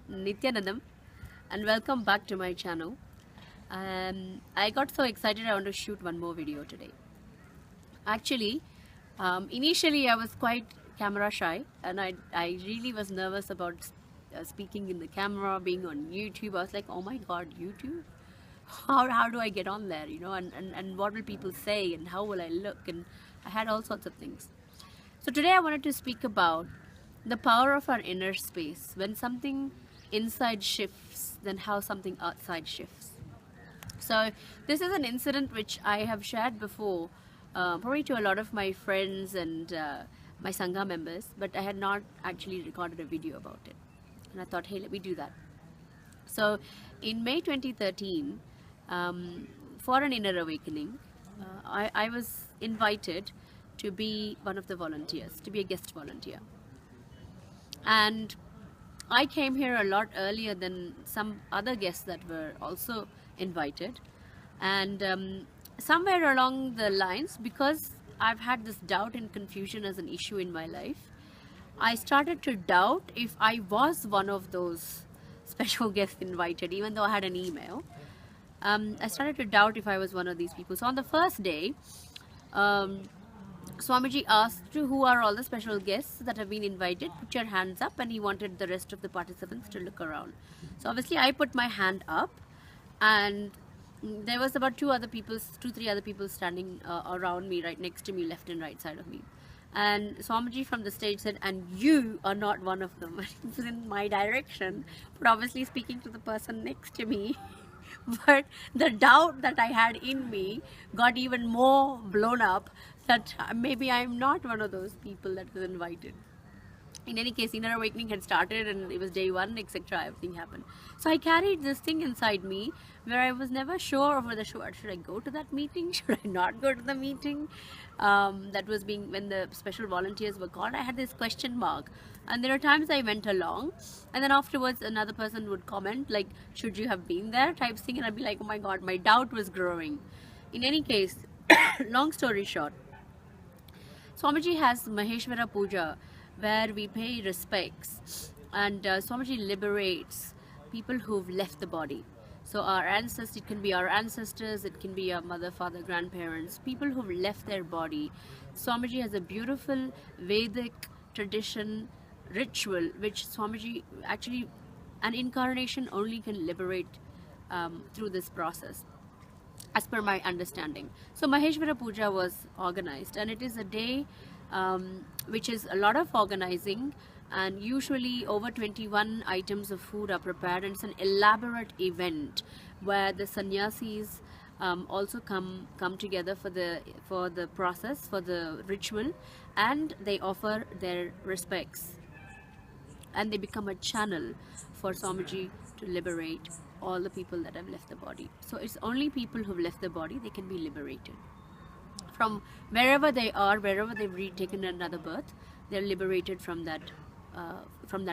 Nityanandam, and welcome back to my channel. I got so excited I want to shoot one more video today. Actually, initially I was quite camera shy, and I really was nervous about speaking in the camera, being on YouTube. I was like, oh my god, YouTube? How do I get on there, and what will people say, and how will I look? And I had all sorts of things. So today I wanted to speak about the power of our inner space. When something inside shifts, then how something outside shifts. So this is an incident which I have shared before, probably to a lot of my friends and my Sangha members, but I had not actually recorded a video about it. And I thought, hey, let me do that. So in May 2013, for an inner awakening, I was invited to be one of the volunteers, to be a guest volunteer. And I came here a lot earlier than some other guests that were also invited. And somewhere along the lines, because I've had this doubt and confusion as an issue in my life, I started to doubt if I was one of those special guests invited, even though I had an email. I started to doubt if I was one of these people. So on the first day, Swamiji asked who are all the special guests that have been invited, put your hands up, and he wanted the rest of the participants to look around. So obviously I put my hand up, and there was about two, three other people standing around me, right next to me, left and right side of me. And Swamiji from the stage said, and you are not one of them. It was in my direction, but obviously speaking to the person next to me. But the doubt that I had in me got even more blown up, that maybe I'm not one of those people that was invited. In any case, inner awakening had started, and it was day one, etc. Everything happened. So I carried this thing inside me where I was never sure of whether should I go to that meeting, should I not go to the meeting. That was when the special volunteers were called, I had this question mark. And there are times I went along, and then afterwards another person would comment like, should you have been there, type thing, and I'd be like, oh my god, my doubt was growing. In any case, long story short, Swamiji has Maheshwara Puja, where we pay respects, and Swamiji liberates people who've left the body. So our ancestors, it can be our ancestors, it can be our mother, father, grandparents, people who've left their body. Swamiji has a beautiful Vedic tradition ritual which Swamiji actually, an incarnation only can liberate through this process, as per my understanding. So Maheshwara Puja was organized, and it is a day which is a lot of organizing, and usually over 21 items of food are prepared, and it's an elaborate event where the sannyasis also come together for the process, for the ritual, and they offer their respects, and they become a channel for Swamiji to liberate all the people that have left the body. So it's only people who've left the body, they can be liberated. From wherever they are, wherever they've taken another birth, they're liberated from that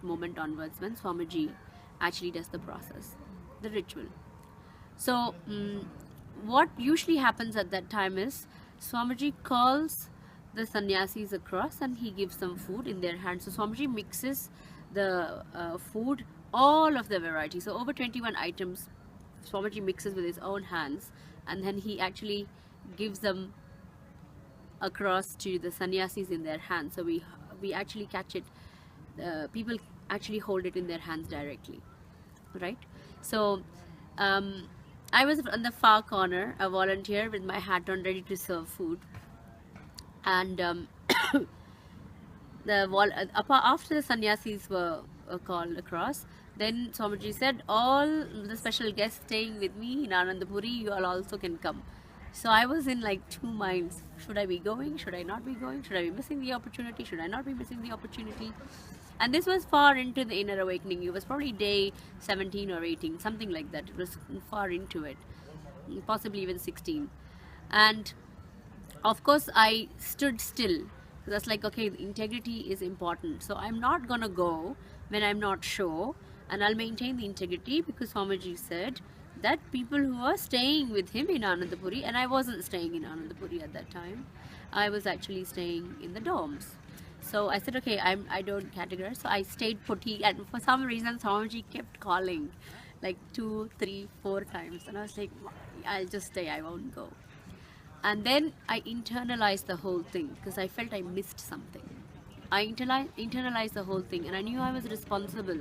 moment onwards, when Swamiji actually does the process, the ritual. So what usually happens at that time is Swamiji calls the sannyasis across, and he gives them food in their hands. So Swamiji mixes the food, all of the varieties, so over 21 items Swamiji mixes with his own hands, and then he actually gives them across to the sannyasis in their hands. So we actually catch it, people actually hold it in their hands directly, right? So I was on the far corner, a volunteer with my hat on, ready to serve food, and after the sannyasis were called across, then Swamiji said, all the special guests staying with me in Anandapuri, you all also can come. So I was in like two minds. Should I be going? Should I not be going? Should I be missing the opportunity? Should I not be missing the opportunity? And this was far into the inner awakening. It was probably day 17 or 18, something like that. It was far into it, possibly even 16. And of course I stood still. That's like, okay, the integrity is important, so I'm not gonna go when I'm not sure, and I'll maintain the integrity, because Swamiji said that people who are staying with him in Anandapuri, and I wasn't staying in Anandapuri at that time, I was actually staying in the dorms. So I said, okay, I don't categorize. So I stayed put. And for some reason, Swamiji kept calling like 2, 3, 4 times. And I was like, I'll just stay, I won't go. And then I internalized the whole thing because I felt I missed something. I internalized the whole thing, and I knew I was responsible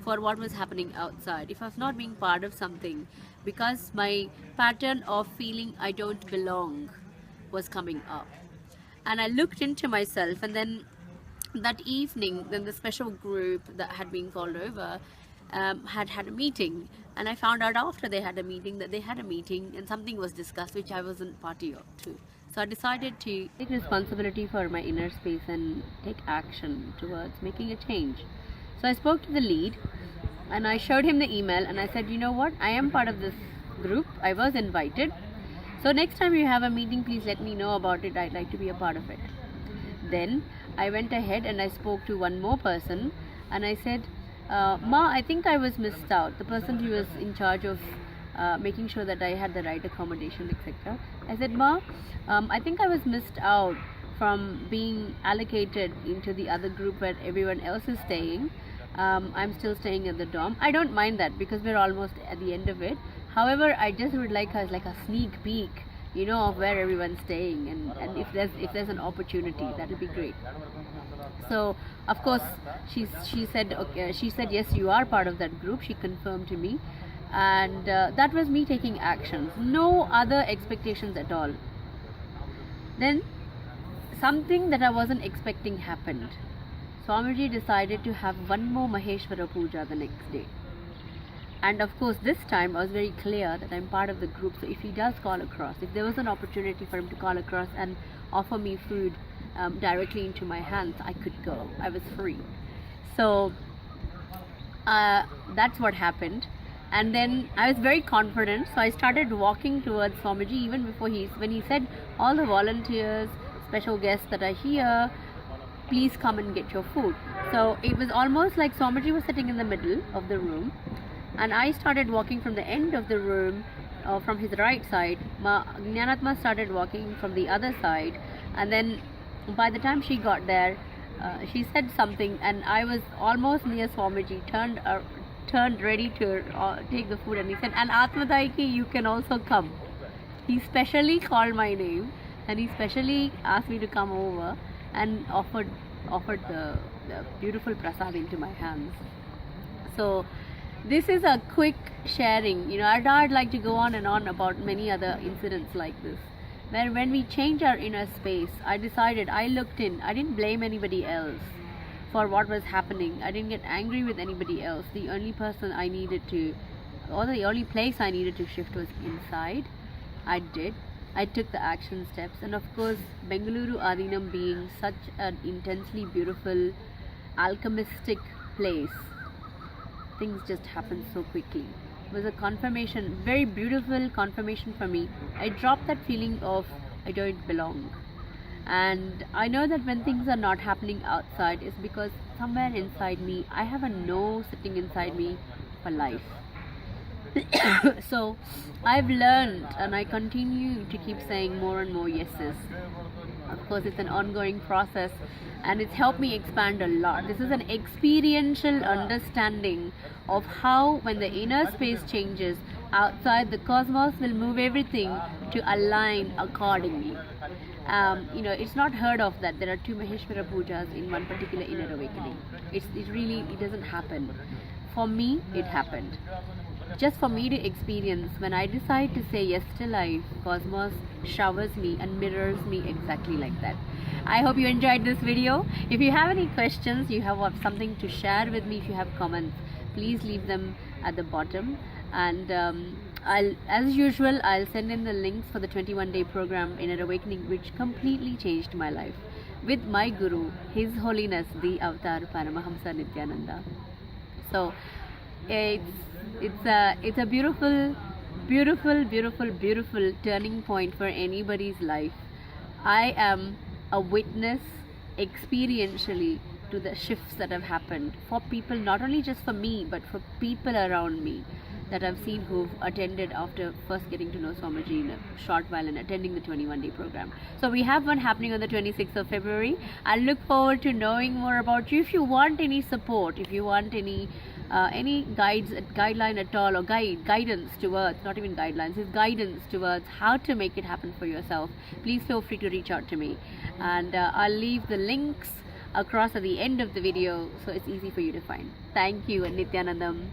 for what was happening outside. If I was not being part of something, because my pattern of feeling I don't belong was coming up. And I looked into myself, and then that evening, then the special group that had been called over had a meeting, and I found out after they had a meeting that they had a meeting and something was discussed which I wasn't party of to. So I decided to take responsibility for my inner space and take action towards making a change. So I spoke to the lead and I showed him the email and I said, you know what, I am part of this group, I was invited. So next time you have a meeting, please let me know about it. I'd like to be a part of it. Then I went ahead and I spoke to one more person and I said, Ma, I think I was missed out. The person who was in charge of making sure that I had the right accommodation, etc. I said, Ma, I think I was missed out from being allocated into the other group where everyone else is staying. I'm still staying at the dorm. I don't mind that because we're almost at the end of it. However, I just would like a sneak peek, you know, of where everyone's staying, and if there's an opportunity, that would be great. So of course she said, okay, she said yes, you are part of that group. She confirmed to me, and that was me taking actions, no other expectations at all. Then something that I wasn't expecting happened. Swamiji decided to have one more Maheshwara Puja the next day. And of course, this time I was very clear that I'm part of the group. So if he does call across, if there was an opportunity for him to call across and offer me food directly into my hands, I could go. I was free. So that's what happened. And then I was very confident. So I started walking towards Swamiji even before when he said, all the volunteers, special guests that are here, please come and get your food. So it was almost like Swamiji was sitting in the middle of the room. And I started walking from the end of the room, from his right side. Jnanatma started walking from the other side, and then by the time she got there, she said something, and I was almost near Swamiji, turned ready to take the food, and he said, and Atmadaiki, you can also come. He specially called my name, and he specially asked me to come over and offered the beautiful prasad into my hands. So this is a quick sharing. You know, I'd like to go on and on about many other incidents like this, where when we change our inner space, I decided, I looked in, I didn't blame anybody else for what was happening. I didn't get angry with anybody else. The only person I needed to, or the only place I needed to shift was inside. I did. I took the action steps, and of course, Bengaluru Adinam being such an intensely beautiful, alchemistic place, things just happened so quickly. It was a confirmation, very beautiful confirmation for me. I dropped that feeling of I don't belong. And I know that when things are not happening outside, it's because somewhere inside me, I have a no sitting inside me for life. So I've learned, and I continue to keep saying more and more yeses. Of course, it's an ongoing process, and it's helped me expand a lot. This is an experiential understanding of how, when the inner space changes, outside the cosmos will move everything to align accordingly. You know, it's not heard of that there are 2 Maheshwara Pujas in one particular inner awakening. It doesn't happen. For me, it happened. Just for me to experience, when I decide to say yes to life, cosmos showers me and mirrors me exactly like that. I hope you enjoyed this video. If you have any questions, you have something to share with me, if you have comments, please leave them at the bottom. And as usual, I'll send in the links for the 21-day program Inner Awakening, which completely changed my life, with my Guru, His Holiness the Avatar Paramahamsa Nityananda. So it's a beautiful turning point for anybody's life. I am a witness experientially to the shifts that have happened for people, not only just for me, but for people around me. that I've seen who've attended after first getting to know Swamiji in a short while and attending the 21-day program. So we have one happening on the 26th of February. I look forward to knowing more about you. If you want any support, if you want any guideline at all, or guidance towards, not even guidelines, it's guidance towards how to make it happen for yourself, please feel free to reach out to me, and I'll leave the links across at the end of the video so it's easy for you to find. Thank you, and Nityanandam.